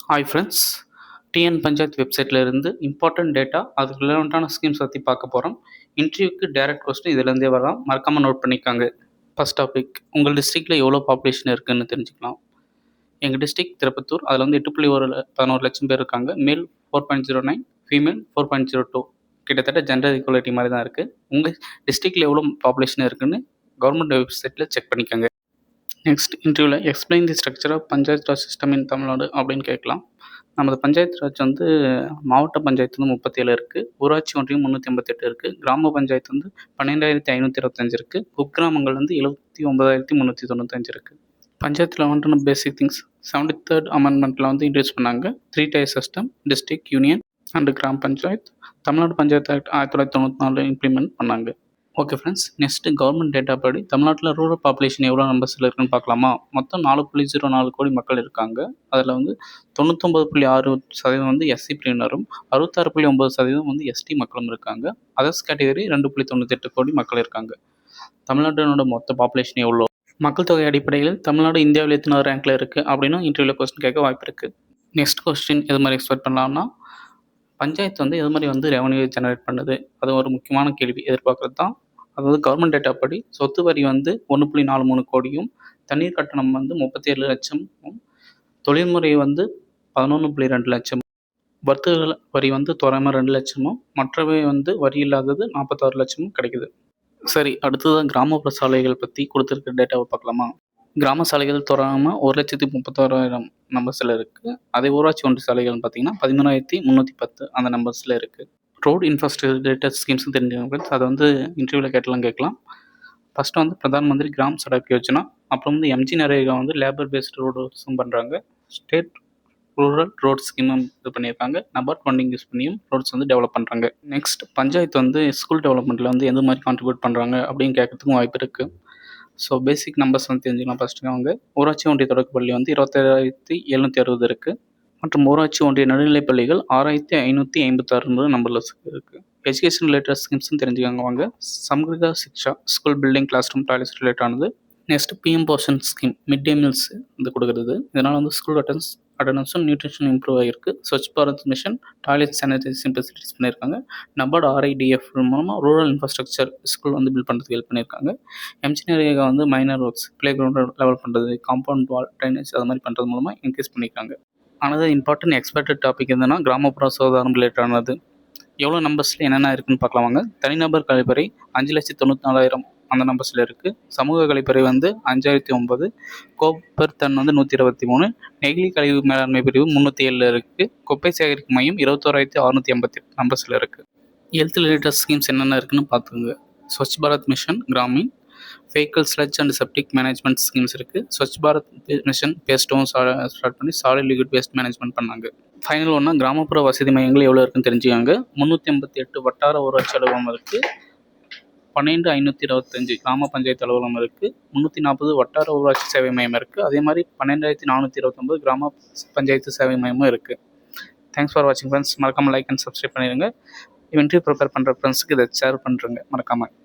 Hi friends, TN panchayat வெப்சைட்டில் இருந்து important data அதுக்கு ரிலவெண்ட்டான ஸ்கீம்ஸ் பற்றி பார்க்க போகிறோம். இன்டர்வியூக்கு டைரக்ட் கொஸ்டின் இதிலேருந்தே வரலாம், மறக்காமல் நோட் பண்ணிக்காங்க. ஃபர்ஸ்ட் டாபிக், உங்கள் டிஸ்ட்ரிக்டில் எவ்வளோ பாப்புலேஷன் இருக்குதுன்னு தெரிஞ்சுக்கலாம். எங்கள் டிஸ்ட்ரிக்ட் திருப்பத்தூர், அதில் வந்து 8.11 லட்சம் பேர் இருக்காங்க. மேல் 4.09, ஃபீமேல் 4.02. கிட்டத்தட்ட ஜெண்டர் ஈக்குவாலிட்டி மாதிரி தான் இருக்குது. உங்கள் டிஸ்ட்ரிக்டில் எவ்வளோ பாப்புலேஷன் இருக்குதுன்னு கவர்மெண்ட் வெப்சைட்டில் செக் பண்ணிக்கோங்க. நெக்ஸ்ட் இன்டர்வியூவில் explain the structure of Panchayat Raj system in Tamil Nadu அப்படின்னு கேட்கலாம். நமது பஞ்சாயத்து ராஜ் வந்து மாவட்ட பஞ்சாயத்து வந்து 37 இருக்குது, ஊராட்சி ஒன்றியம் 388 இருக்குது, கிராம பஞ்சாயத்து வந்து 12,525 இருக்குது, குக்கிராமங்கள் வந்து 79,395 இருக்குது. பஞ்சாயத்தில் வந்துட்டு பேசிக் திங்ஸ் 73rd அமெண்ட்மெண்ட்டில் வந்து இன்ட்ரடியூஸ் பண்ணாங்க. 3 tier system, district, union and கிராம பஞ்சாயத்து. தமிழ்நாடு பஞ்சாயத்து ஆக்ட் 1994 இம்ப்ளிமெண்ட் பண்ணாங்க. Okay friends, next government data படி தமிழ்நாட்டில் ரூரல் பாப்புலேஷன் எவ்வளோ நம்பர்ஸில் இருக்குன்னு பார்க்கலாமா. மொத்தம் 4.04 கோடி மக்கள் இருக்காங்க. அதில் வந்து 99.6% வந்து எஸ்சி பிரிவினரும் 66.9% வந்து எஸ்டி மக்களும் இருக்காங்க. அதர்ஸ் கேட்டகரி 2.98 கோடி மக்கள் இருக்காங்க. தமிழ்நாட்டினோட மொத்த பாப்புலேஷன் எவ்வளோ? மக்கள் தொகை அடிப்படையில் தமிழ்நாடு இந்தியாவில் எத்தனை ரேங்க்கில் இருக்குது அப்படின்னு இன்டர்வியூவில் கொஸ்டின் கேட்க வாய்ப்பு இருக்குது. நெக்ஸ்ட் கொஸ்டின் எது மாதிரி எக்ஸ்பெக்ட் பண்ணலாம்னா, பஞ்சாயத்து வந்து எது மாதிரி வந்து ரெவன்யூ ஜெனரேட் பண்ணுது, அது ஒரு முக்கியமான கேள்வி எதிர்பார்க்குறது தான். அதாவது கவர்மெண்ட் டேட்டா படி சொத்து வரி வந்து 1.43 கோடியும், தண்ணீர் கட்டணம் வந்து 37 லட்சமும், தொழில்முறை வந்து 11.2 லட்சம், வர்த்தக வரி வந்து தோராயமாக 2 லட்சமும், மற்றவை வந்து வரி இல்லாதது 46 லட்சமும் கிடைக்குது. சரி, அடுத்ததான் கிராமப்புற சாலைகள் பற்றி கொடுத்துருக்க டேட்டாவை பார்க்கலாமா. கிராம சாலைகள் தோராயமாக 1,36,000 நம்பர்ஸில் இருக்குது. அதே ஊராட்சி ஒன்றிய சாலைகள்னு பார்த்தீங்கன்னா 13,310 அந்த நம்பர்ஸில் இருக்குது. ரோட் இன்ஃப்ராஸ்ட்ரக்சர் ஸ்கீம்ஸ் தெரிஞ்சுக்கோங்க. அதை வந்து இன்டர்வியூவில் கேட்கலாம். ஃபஸ்ட்டு வந்து பிரதான் மந்திரி கிராம் சடக் யோஜனா, அப்புறம் வந்து எம்ஜி நரேகா வந்து லேபர் பேஸ்டு ரோட்ஸும் பண்ணுறாங்க. ஸ்டேட் ரூரல் ரோட் ஸ்கீமும் இது பண்ணியிருக்காங்க. நபார்ட் ஃபண்டிங் யூஸ் பண்ணியும் ரோட்ஸ் வந்து டெவலப் பண்ணுறாங்க. நெக்ஸ்ட், பஞ்சாயத்து வந்து ஸ்கூல் டெவலப்மெண்ட்டில் வந்து எந்த மாதிரி கான்ட்ரிபியூட் பண்ணுறாங்க அப்படின்னு கேட்கறதுக்கும் வாய்ப்பு இருக்குது. ஸோ பேசிக் நம்பர்ஸ் வந்து தெரிஞ்சுக்கலாம். ஃபஸ்ட்டு அவங்க ஊராட்சி ஒன்றிய தொடக்கப்பள்ளி வந்து 27,760 இருக்குது. மற்றும் ஊராட்சி ஒன்றிய நடுநிலைப் பள்ளிகள் 6,556 நம்பரில் இருக்குது. எஜுகேஷன் ரிலேட்டட் ஸ்கீம்ஸும் தெரிஞ்சுக்காங்க வாங்க. Samagra Shiksha school building, class room, toilets ரிலேட்டானது. Next PM Poshan scheme, mid day meals வந்து கொடுக்குறது. இதனால் வந்து ஸ்கூல் அட்டண்டன்ஸும் நியூட்ரிஷன் இம்ப்ரூவ் ஆகிருக்கு. Swachh Bharat mission, toilet sanitation facilities பண்ணியிருக்காங்க. நபார்டு RIDF மூலமாக ரூரல் இன்ஃப்ராஸ்ட்ரக்சர் ஸ்கூல் வந்து பில்ட் பண்ணுறதுக்கு ஹெல்ப் பண்ணியிருக்காங்க. எம்ஜினியரிங் வந்து minor works, play ground level பண்ணுறது, காம்பவுண்ட் வால், ட்ரைனேஜ் அது மாதிரி பண்ணுறது மூலமாக இன்க்ரீஸ் பண்ணியிருக்காங்க. ஆனால் இம்பார்ட்டன்ட் எக்ஸ்பெக்டட் டாபிக் எதுனா கிராமப்புற சுகாதாரம் ரிலேட்டானது. எவ்வளோ நம்பர்ஸில் என்னென்ன இருக்குதுன்னு பார்க்கலாமாங்க. தனிநபர் கழிப்பறை 5,94,000 அந்த நம்பர்ஸில் இருக்குது. சமூக கழிப்பறை வந்து 5,009, கோப்பர் தன் வந்து 123, நெகிழி கழிவு மேலாண்மை பிரிவு 307 இருக்குது. குப்பை சேகரிக்கும் மையம் 21,688 நம்பர்ஸில் இருக்குது. ஹெல்த் ரிலேட்டட் ஸ்கீம்ஸ் என்னென்ன இருக்குதுன்னு பார்த்துங்க. Swachh Bharat mission Gramin, vehicle sludge and septic management schemes இருக்குது. ஸ்வச் பாரத் மிஷன் பேஸ்ட்டும் ஸ்டார்ட் பண்ணி சாலிட் லிக்விட் வேஸ்ட் மேனேஜ்மெண்ட் பண்ணாங்க. ஃபைனல் ஒன்றா கிராமப்புற வசதி மையங்கள் எவ்வளோ இருக்குன்னு தெரிஞ்சுக்காங்க. 388 வட்டார ஊராட்சி அலுவலகம் இருக்குது. 12,525 கிராம பஞ்சாயத்து அலுவலகம் இருக்குது. 340 வட்டார ஊராட்சி சேவை மையம் இருக்குது. அதே மாதிரி 12,429 கிராம பஞ்சாயத்து சேவை மையமும் இருக்குது. தேங்க்ஸ் ஃபார் வாட்சிங் ஃப்ரெண்ட்ஸ். மறக்காமல் லைக் அண்ட் சப்ஸ்கிரைப் பண்ணிடுங்க. இன்டர்வியூ ப்ரிப்பேர் பண்ணுற ஃப்ரெண்ட்ஸுக்கு இதை ஷேர் பண்ணுறேங்க மறக்காமல்.